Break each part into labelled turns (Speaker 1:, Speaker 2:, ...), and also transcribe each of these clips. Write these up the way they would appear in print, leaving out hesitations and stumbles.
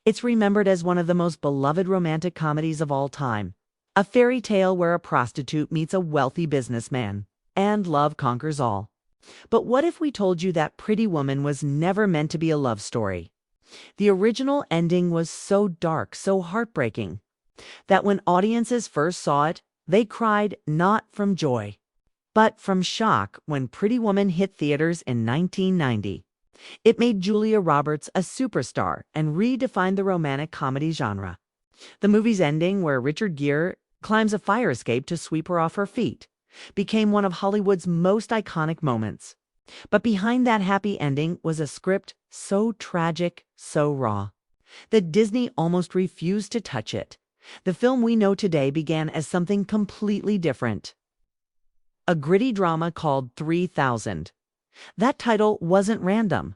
Speaker 1: It's remembered as one of the most beloved romantic comedies of all time. A fairy tale where a prostitute meets a wealthy businessman, and love conquers all. But what if we told you that Pretty Woman was never meant to be a love story? The original ending was so dark, so heartbreaking, that when audiences first saw it, they cried not from joy, but from shock when Pretty Woman hit theaters in 1990. It made Julia Roberts a superstar and redefined the romantic comedy genre. The movie's ending, where Richard Gere climbs a fire escape to sweep her off her feet, became one of Hollywood's most iconic moments. But behind that happy ending was a script so tragic, so raw, that Disney almost refused to touch it. The film we know today began as something completely different. A gritty drama called 3000. That title wasn't random.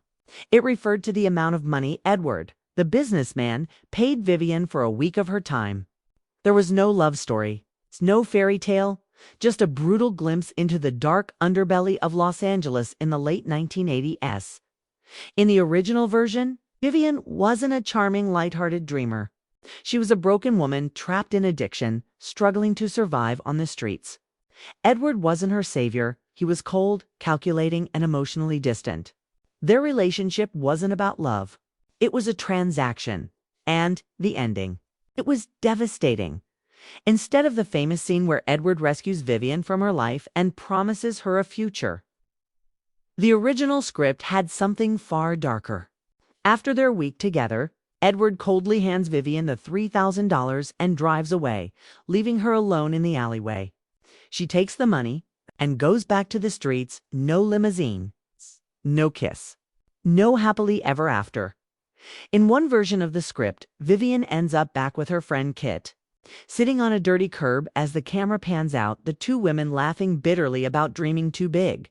Speaker 1: It referred to the amount of money Edward, the businessman, paid Vivian for a week of her time. There was no love story, no fairy tale, just a brutal glimpse into the dark underbelly of Los Angeles in the late 1980s. In the original version, Vivian wasn't a charming, lighthearted dreamer. She was a broken woman trapped in addiction, struggling to survive on the streets. Edward wasn't her savior. He was cold, calculating, and emotionally distant. Their relationship wasn't about love. It was a transaction. And the ending. It was devastating. Instead of the famous scene where Edward rescues Vivian from her life and promises her a future, the original script had something far darker. After their week together, Edward coldly hands Vivian the $3,000 and drives away, leaving her alone in the alleyway. She takes the money and goes back to the streets. No limousine, no kiss, no happily ever after. In one version of the script, Vivian ends up back with her friend Kit, sitting on a dirty curb as the camera pans out, the two women laughing bitterly about dreaming too big.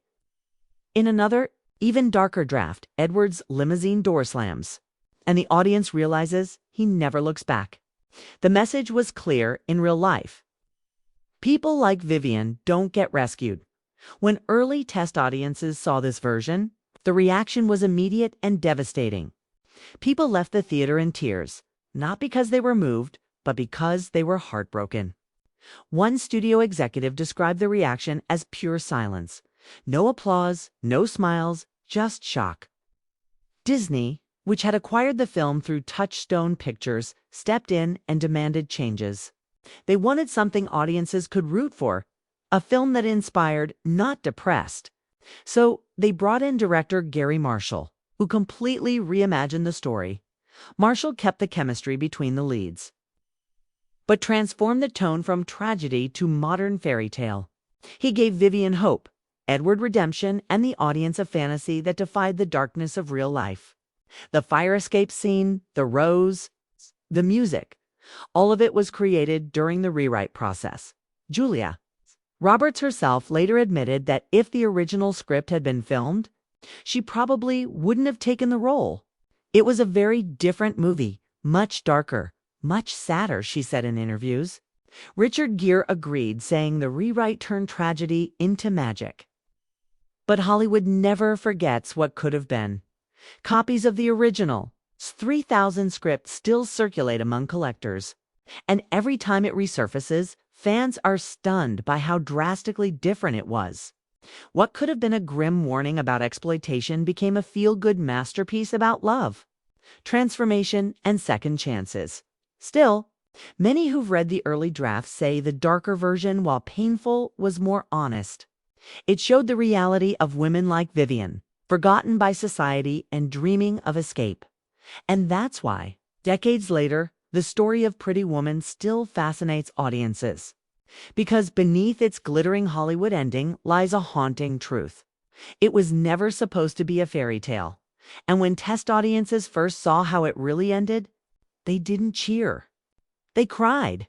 Speaker 1: In another, even darker draft, Edward's limousine door slams, and the audience realizes he never looks back. The message was clear in real life. People like Vivian don't get rescued. When early test audiences saw this version, the reaction was immediate and devastating. People left the theater in tears, not because they were moved, but because they were heartbroken. One studio executive described the reaction as pure silence. No applause, no smiles, just shock. Disney, which had acquired the film through Touchstone Pictures, stepped in and demanded changes. They wanted something audiences could root for, a film that inspired, not depressed. So they brought in director Gary Marshall, who completely reimagined the story. Marshall kept the chemistry between the leads, but transformed the tone from tragedy to modern fairy tale. He gave Vivian hope, Edward redemption, and the audience a fantasy that defied the darkness of real life. The fire escape scene, the rose, the music, all of it was created during the rewrite process. Julia Roberts herself later admitted that if the original script had been filmed, she probably wouldn't have taken the role. It was a very different movie, much darker, much sadder, she said in interviews. Richard Gere agreed, saying the rewrite turned tragedy into magic. But Hollywood never forgets what could have been. Copies of the original 3000 script still circulate among collectors, and every time it resurfaces, fans are stunned by how drastically different it was. What could have been a grim warning about exploitation became a feel-good masterpiece about love, transformation, and second chances. Still, many who've read the early drafts say the darker version, while painful, was more honest. It showed the reality of women like Vivian, forgotten by society and dreaming of escape. And that's why, decades later, the story of Pretty Woman still fascinates audiences. Because beneath its glittering Hollywood ending lies a haunting truth. It was never supposed to be a fairy tale. And when test audiences first saw how it really ended, they didn't cheer. They cried.